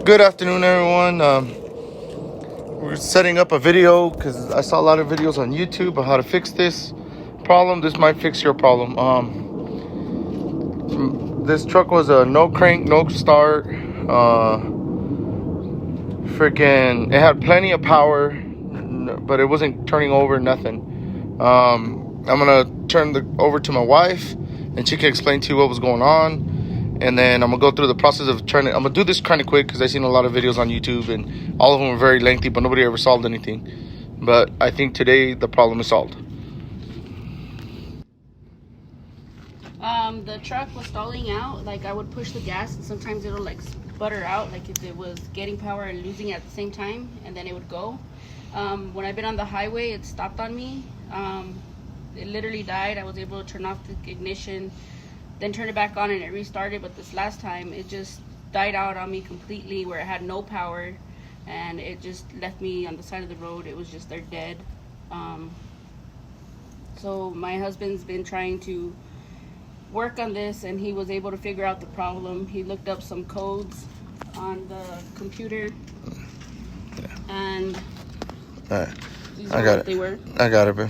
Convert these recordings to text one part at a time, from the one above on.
Good afternoon, everyone. We're setting up a video because I saw a lot of videos on YouTube on how to fix this problem. This might fix your problem. This truck was a no crank, no start. Freaking, it had plenty of power, but it wasn't turning over, nothing. I'm gonna turn over to my wife, and she can explain to you what was going on. And then I'm gonna go through the process of I'm gonna do this kind of quick because I've seen a lot of videos on YouTube and all of them were very lengthy, but nobody ever solved anything. But I think today the problem is solved. The truck was stalling out. Like, I would push the gas and sometimes it'll like sputter out, like if it was getting power and losing it at the same time, and then it would go. When I've been on the highway, it stopped on me. It literally died. I was able to turn off the ignition, then turn it back on and it restarted. But this last time it just died out on me completely, where it had no power and it just left me on the side of the road. It was just there dead. So my husband's been trying to work on this, and he was able to figure out the problem. He looked up some codes on the computer, and I got it. They were. I got it, babe.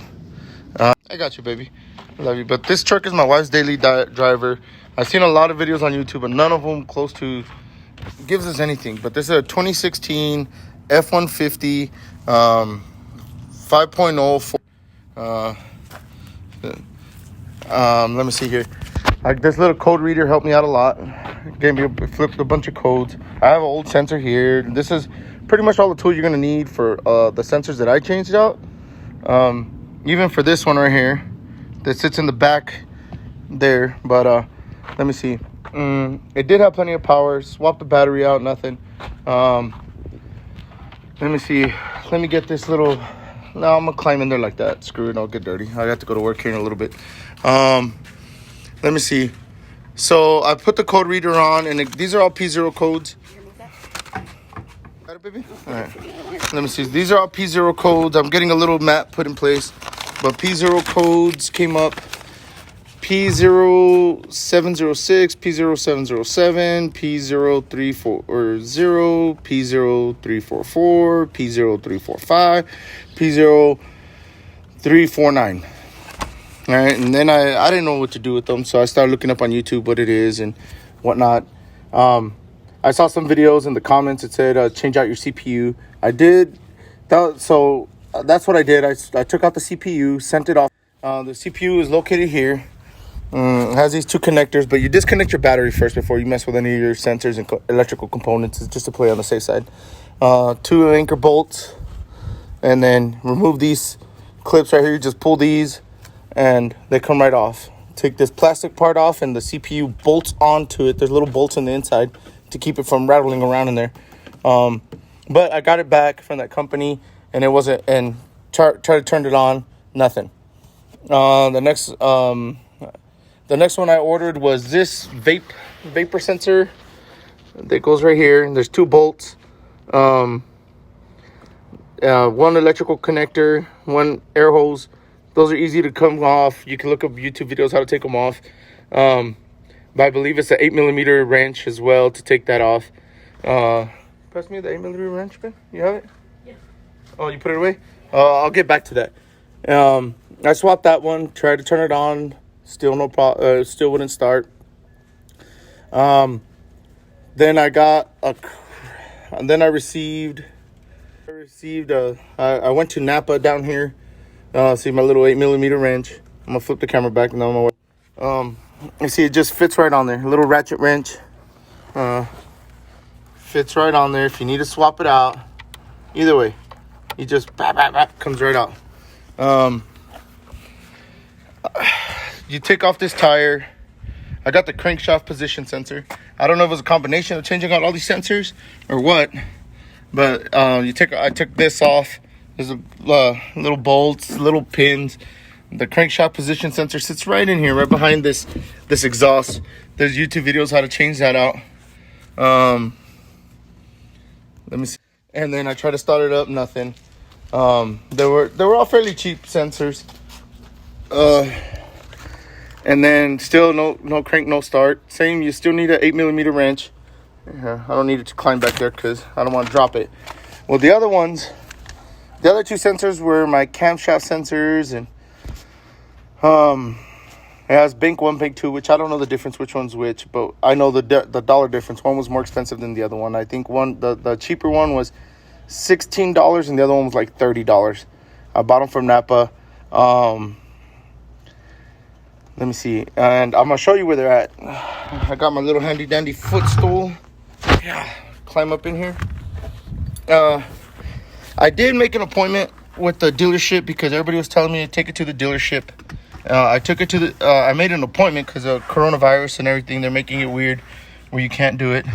I got you, baby. I love you. But this truck is my wife's daily driver. I've seen a lot of videos on YouTube, but none of them close to gives us anything. But this is a 2016 F150 5.0. Let me see here. Like, this little code reader helped me out a lot. Flipped a bunch of codes. I have an old sensor here. This is pretty much all the tools you're gonna need for the sensors that I changed out. Even for this one right here that sits in the back there. But let me see. It did have plenty of power. Swapped the battery out, nothing. Let me see. Let me get this little. No, I'm gonna climb in there like that. Screw it, I'll get dirty. I have to go to work here in a little bit. Let me see. So I put the code reader on, and these are all P0 codes. Got it, baby? All right. Let me see. These are all P0 codes. I'm getting a little map put in place, but P0 codes came up. P0706, P0707, P0340, P0344, P0345, P0349. All right, and then I didn't know what to do with them, so I started looking up on YouTube what it is and whatnot. I saw some videos in the comments. It said change out your CPU. I did that, so that's what I did. I took out the CPU, sent it off. The CPU is located here. It has these two connectors, but you disconnect your battery first before you mess with any of your sensors and electrical components. It's just to play on the safe side. 2 anchor bolts, and then remove these clips right here. You just pull these and they come right off. Take this plastic part off, and the CPU bolts onto it. There's little bolts on the inside to keep it from rattling around in there. But I got it back from that company, and it wasn't, and tried to turn it on, nothing. The next one I ordered was this vapor sensor that goes right here. There's 2 bolts, 1 electrical connector, 1 air hose. Those are easy to come off. You can look up YouTube videos how to take them off. But I believe it's an 8mm wrench as well to take that off. Pass me the 8mm wrench, man. You have it? Yeah. Oh, you put it away? I'll get back to that. I swapped that one. Tried to turn it on. Still no problem. Still wouldn't start. Then I got and then I received. I went to Napa down here. See my little 8mm wrench. I'm gonna flip the camera back and then you see it just fits right on there. A little ratchet wrench. Fits right on there. If you need to swap it out, either way, you just comes right out. You take off this tire. I got the crankshaft position sensor. I don't know if it was a combination of changing out all these sensors or what, but I took this off. There's a little bolts, little pins. The crankshaft position sensor sits right in here, right behind this exhaust. There's YouTube videos how to change that out. Let me see. And then I tried to start it up, nothing. They were all fairly cheap sensors. And then still no crank, no start. Same, you still need an 8mm wrench. Yeah, I don't need it to climb back there because I don't want to drop it. Well, the other two sensors were my camshaft sensors, and it has bank 1, bank 2, which I don't know the difference which one's which, but I know the dollar difference. One was more expensive than the other one. I think the cheaper one was $16 and the other one was like $30. I bought them from Napa. Let me see, and I'm gonna show you where they're at. I got my little handy dandy footstool. Yeah, climb up in here. I did make an appointment with the dealership because everybody was telling me to take it to the dealership. I took it to the. I made an appointment because of coronavirus and everything. They're making it weird where you can't do it.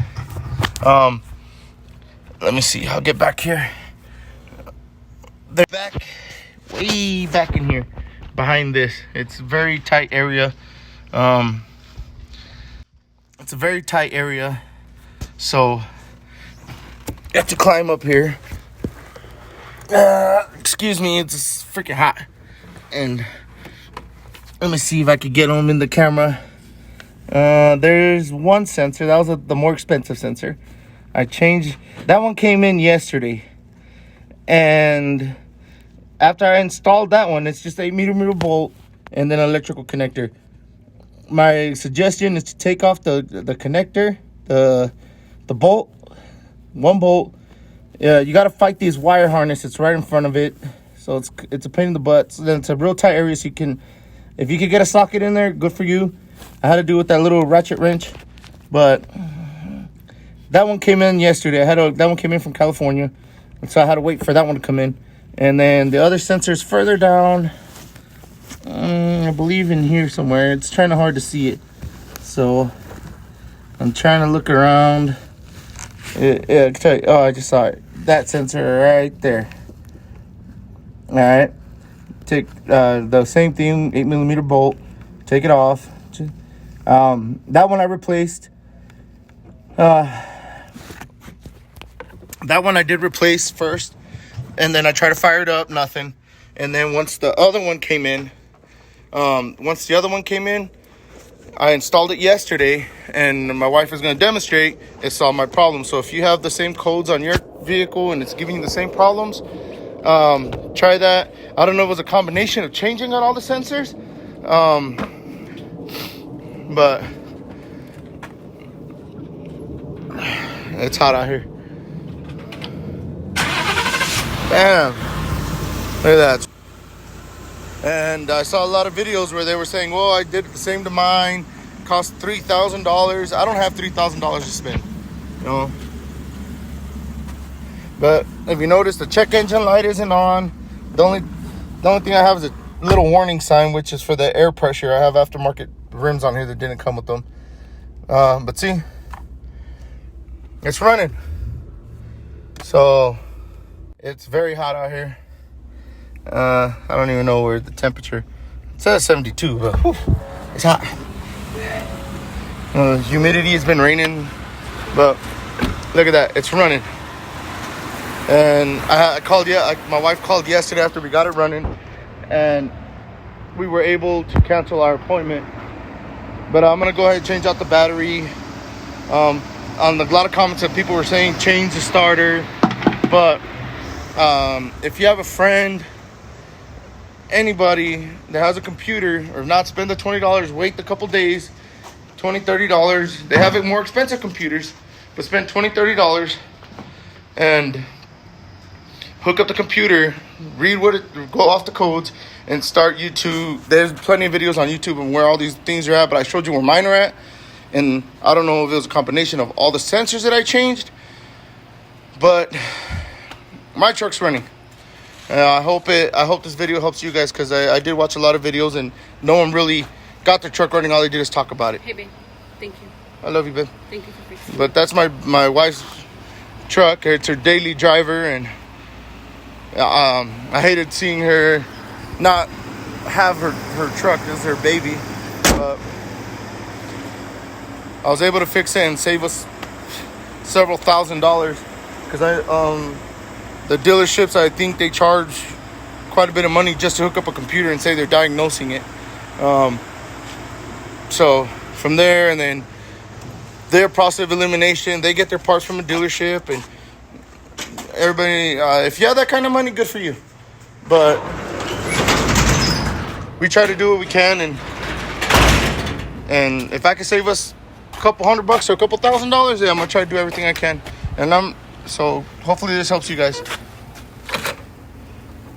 Let me see. I'll get back here. They're back, way back in here, behind this. It's a very tight area. It's a very tight area, so you have to climb up here. Excuse me, it's freaking hot. And let me see if I could get them in the camera. There's one sensor. That was the more expensive sensor. I changed. That one came in yesterday. And after I installed that one, it's just 8mm bolt and then an electrical connector. My suggestion is to take off the connector, the bolt, one bolt. You got to fight these wire harness. It's right in front of it. So it's a pain in the butt. So then it's a real tight area, so you can, if you could get a socket in there, good for you. I had to do it with that little ratchet wrench, but that one came in yesterday. That one came in from California, and so I had to wait for that one to come in. And then the other sensor's further down. I believe in here somewhere. It's kind of hard to see it, so I'm trying to look around. Yeah, I can tell you. Oh, I just saw it. That sensor right there. All right. Take the same thing, 8mm bolt. Take it off. That one I replaced. That one I did replace first, and then I tried to fire it up, nothing. And then once the other one came in, I installed it yesterday, and my wife is going to demonstrate. It solved my problem. So if you have the same codes on your vehicle and it's giving you the same problems, try that. I don't know if it was a combination of changing out all the sensors, but it's hot out here. Bam! Look at that. And I saw a lot of videos where they were saying, well, I did the same to mine, cost $3,000. I don't have $3,000 to spend, you know. But if you notice, the check engine light isn't on. The only thing I have is a little warning sign, which is for the air pressure. I have aftermarket rims on here that didn't come with them. But see, it's running. So it's very hot out here. I don't even know where the temperature. It says 72, but whew, it's hot. Humidity has been raining, but look at that, it's running. And I called. My wife called yesterday after we got it running, and we were able to cancel our appointment. But I'm gonna go ahead and change out the battery. On a lot of comments that people were saying change the starter, but if you have a friend, anybody that has a computer, or not, spend the $20, wait a couple days, $20, $30. They have it more expensive computers, but spend $20, $30 and hook up the computer, go off the codes, and start YouTube. There's plenty of videos on YouTube and where all these things are at, but I showed you where mine are at. And I don't know if it was a combination of all the sensors that I changed, but my truck's running. I hope this video helps you guys, because I did watch a lot of videos and no one really got their truck running. All they did is talk about it. Hey, babe. Thank you. I love you, babe. Thank you for fixing it. But that's my wife's truck. It's her daily driver, and I hated seeing her not have her truck as her baby. But I was able to fix it and save us several $1,000s, because the dealerships, I think they charge quite a bit of money just to hook up a computer and say they're diagnosing it. So from there, and then their process of elimination. They get their parts from a dealership, and everybody, if you have that kind of money, good for you. But we try to do what we can, and if I can save us a couple $100 or a couple $1,000, yeah, I'm gonna try to do everything I can. And so hopefully this helps you guys.